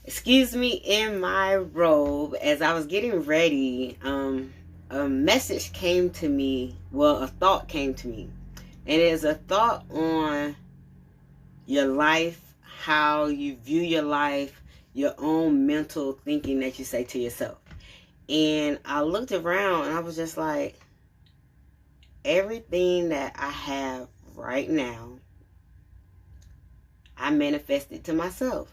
Excuse me, in my robe, as I was getting ready, a message came to me. Well, a thought came to me. And it is a thought on your life, how you view your life, your own mental thinking that you say to yourself. And I looked around and I was just like, everything that I have right now, I manifested to myself.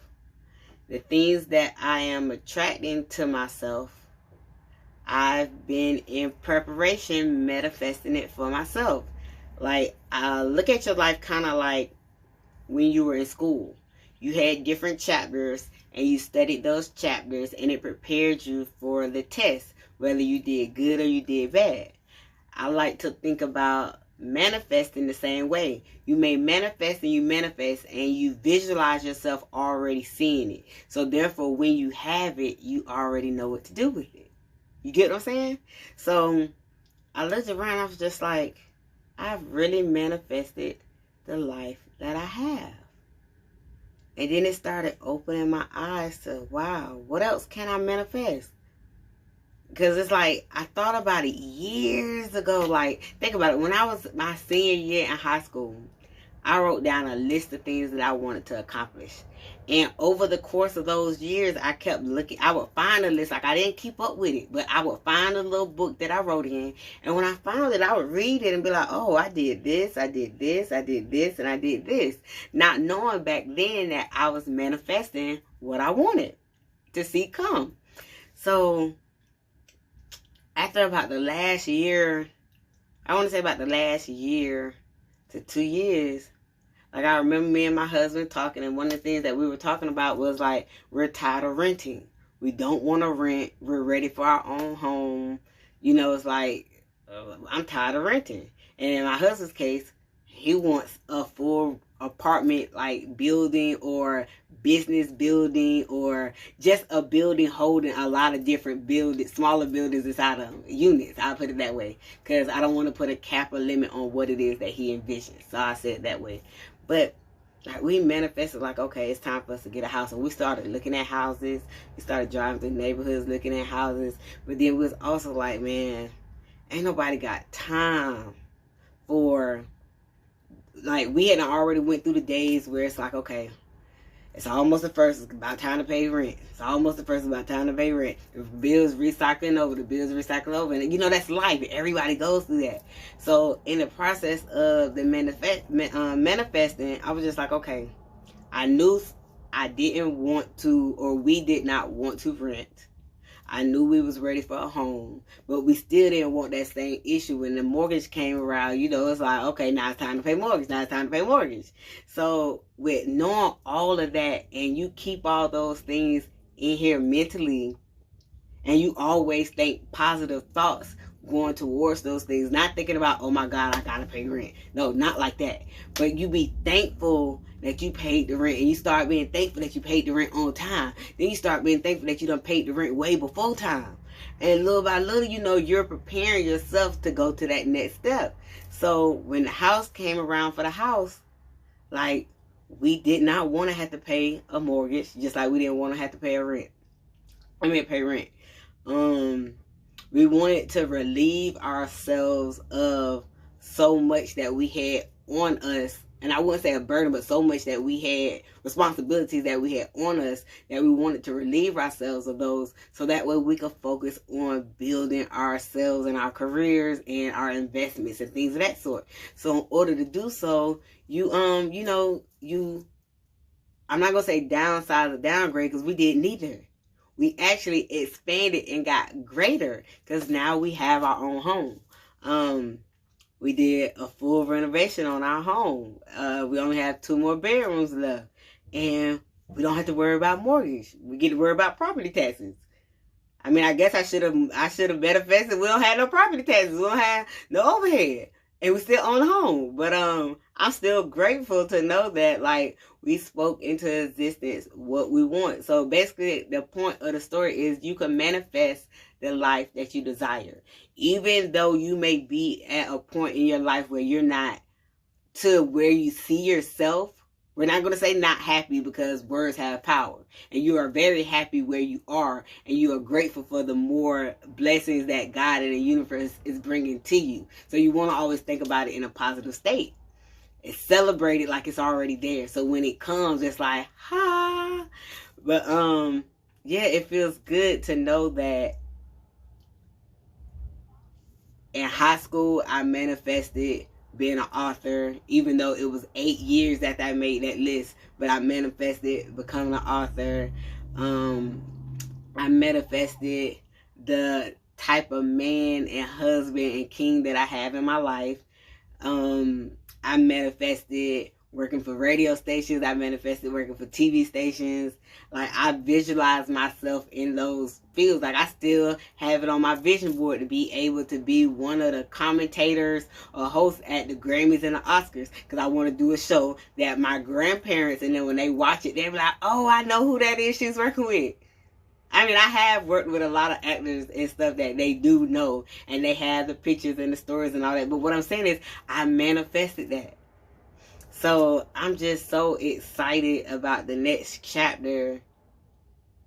The things that I am attracting to myself, I've been in preparation manifesting it for myself. Like, look at your life kind of like when you were in school. You had different chapters and you studied those chapters and it prepared you for the test, whether you did good or you did bad. I like to think about manifesting the same way. You may manifest and you visualize yourself already seeing it. So therefore, when you have it, you already know what to do with it. You get what I'm saying? So I looked around, I was just like, I've really manifested the life that I have. And then it started opening my eyes to, wow, what else can I manifest? Because it's like, I thought about it years ago. Like, think about it. When I was my senior year in high school, I wrote down a list of things that I wanted to accomplish. And over the course of those years, I kept looking. I would find a list. Like, I didn't keep up with it, but I would find a little book that I wrote in. And when I found it, I would read it and be like, oh, I did this, I did this, I did this, and I did this. Not knowing back then that I was manifesting what I wanted to see come. So after about the last year, I want to say about the last year to 2 years, like I remember me and my husband talking, and one of the things that we were talking about was like, we're tired of renting. We don't want to rent. We're ready for our own home. You know, it's like, I'm tired of renting. And in my husband's case, he wants a full apartment like building or business building or just a building holding a lot of different buildings, smaller buildings inside of units. I'll put it that way, because I don't want to put a cap or limit on what it is that he envisions. So I said it that way. But like, we manifested like, okay, it's time for us to get a house. And we started looking at houses. We started driving through neighborhoods looking at houses. But then we was also like, man, ain't nobody got time for, like, we had already went through the days where it's like, okay, it's almost the first, it's about time to pay rent. It's almost the first, it's about time to pay rent. If the bill's recycling over, the bill's recycling over. And, you know, that's life. Everybody goes through that. So, in the process of the manifesting, I was just like, okay, I knew I didn't want to, or we did not want to rent. I knew we was ready for a home, but we still didn't want that same issue. When the mortgage came around, you know, it's like, okay, now it's time to pay mortgage. Now it's time to pay mortgage. So with knowing all of that, and you keep all those things in here mentally, and you always think positive thoughts going towards those things, not thinking about, oh my God, I gotta pay rent. No, not like that. But you be thankful that you paid the rent, and you start being thankful that you paid the rent on time. Then you start being thankful that you done paid the rent way before time. And little by little, you know, you're preparing yourself to go to that next step. So when the house came around for the house, like, we did not want to have to pay a mortgage, just like we didn't want to have to pay pay rent. We wanted to relieve ourselves of so much that we had on us. And I wouldn't say a burden, but so much that we had, responsibilities that we had on us, that we wanted to relieve ourselves of those, so that way we could focus on building ourselves and our careers and our investments and things of that sort. So in order to do so, I'm not going to say downsize or downgrade, because we didn't either. We actually expanded and got greater, because now we have our own home. We did a full renovation on our home. We only have 2 more bedrooms left, and we don't have to worry about mortgage. We get to worry about property taxes. I mean, I guess I should have manifested. We don't have no property taxes. We don't have no overhead, and we still own a home. But I'm still grateful to know that, like, we spoke into existence what we want. So basically, the point of the story is you can manifest the life that you desire. Even though you may be at a point in your life where you're not to where you see yourself, We're not going to say not happy, because words have power. And you are very happy where you are. And you are grateful for the more blessings that God and the universe is bringing to you. So you want to always think about it in a positive state. It's celebrated like it's already there. So when it comes, it's like, ha. But, yeah, it feels good to know that in high school, I manifested being an author, even though it was 8 years after I made that list. But I manifested becoming an author. I manifested the type of man and husband and king that I have in my life. I manifested working for radio stations. I manifested working for TV stations. Like, I visualized myself in those fields. Like, I still have it on my vision board to be able to be one of the commentators or hosts at the Grammys and the Oscars, because I want to do a show that my grandparents, and then when they watch it, they'll be like, oh, I know who that is she's working with. I mean, I have worked with a lot of actors and stuff that they do know, and they have the pictures and the stories and all that. But what I'm saying is, I manifested that. So I'm just so excited about the next chapter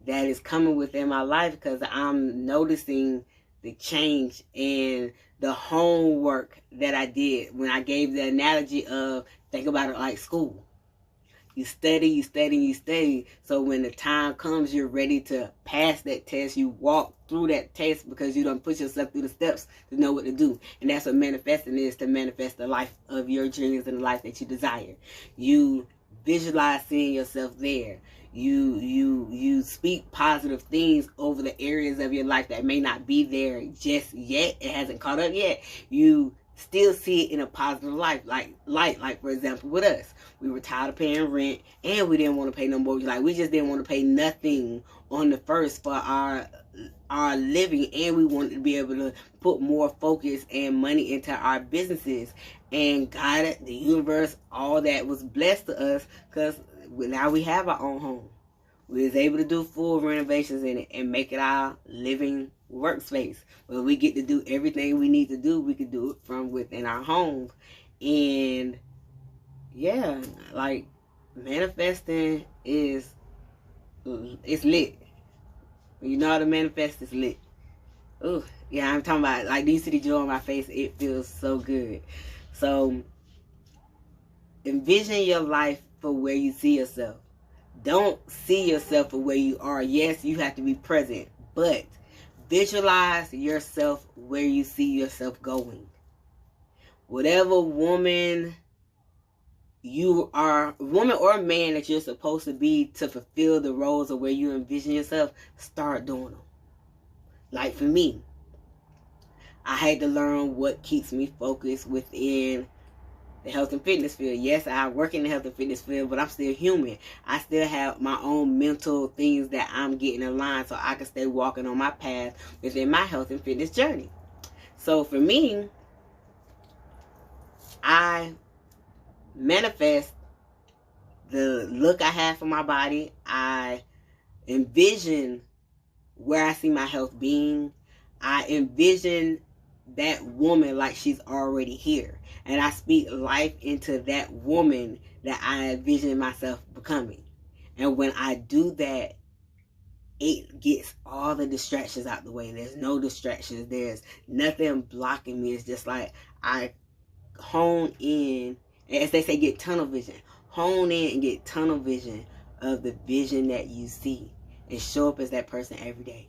that is coming within my life, because I'm noticing the change in the homework that I did. When I gave the analogy of, think about it like school. You study, you study, you study. So when the time comes, you're ready to pass that test. You walk through that test because you done push yourself through the steps to know what to do. And that's what manifesting is, to manifest the life of your dreams and the life that you desire. You visualize seeing yourself there. You speak positive things over the areas of your life that may not be there just yet. It hasn't caught up yet. You still see it in a positive light. Like for example, with us, we were tired of paying rent, and we didn't want to pay no mortgage. Like, we just didn't want to pay nothing on the first for our living, and we wanted to be able to put more focus and money into our businesses. And God, the universe, all that was blessed to us, because now we have our own home. We was able to do full renovations in it and make it our living workspace, where we get to do everything we need to do. We could do it from within our homes. And yeah, like, manifesting is, it's lit. When you know how to manifest, it's lit. Ooh, yeah, I'm talking about, like, do you see the joy on my face? It feels so good. So envision your life for where you see yourself. Don't see yourself for where you are. Yes, you have to be present, but visualize yourself where you see yourself going. Whatever woman you are, woman or man that you're supposed to be to fulfill the roles of where you envision yourself, start doing them. Like for me, I had to learn what keeps me focused within the health and fitness field. Yes, I work in the health and fitness field, but I'm still human. I still have my own mental things that I'm getting aligned so I can stay walking on my path within my health and fitness journey. So for me, I manifest the look I have for my body. I envision where I see my health being. I envision that woman like she's already here. And I speak life into that woman that I envision myself becoming. And when I do that, it gets all the distractions out the way. There's no distractions. There's nothing blocking me. It's just like I hone in, as they say, get tunnel vision. Hone in and get tunnel vision of the vision that you see, and show up as that person every day.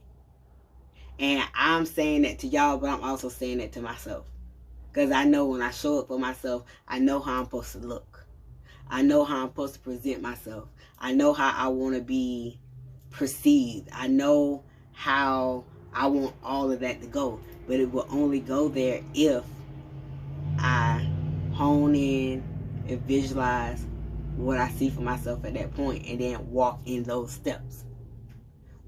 And I'm saying that to y'all, but I'm also saying that to myself. Because I know when I show up for myself, I know how I'm supposed to look. I know how I'm supposed to present myself. I know how I want to be perceived. I know how I want all of that to go. But it will only go there if I hone in and visualize what I see for myself at that point, and then walk in those steps.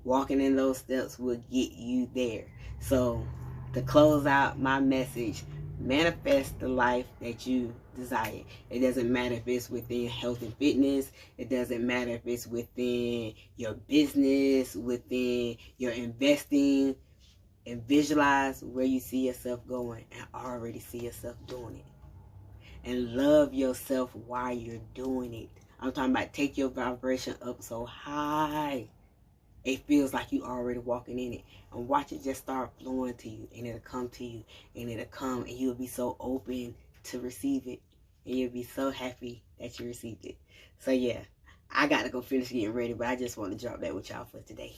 Walking in those steps will get you there. So to close out my message, manifest the life that you desire. It doesn't matter if it's within health and fitness. It doesn't matter if it's within your business, within your investing. And visualize where you see yourself going, and already see yourself doing it. And love yourself while you're doing it. I'm talking about take your vibration up so high. It feels like you already walking in it. And watch it just start flowing to you. And it'll come to you. And it'll come. And you'll be so open to receive it. And you'll be so happy that you received it. So yeah, I got to go finish getting ready. But I just want to drop that with y'all for today.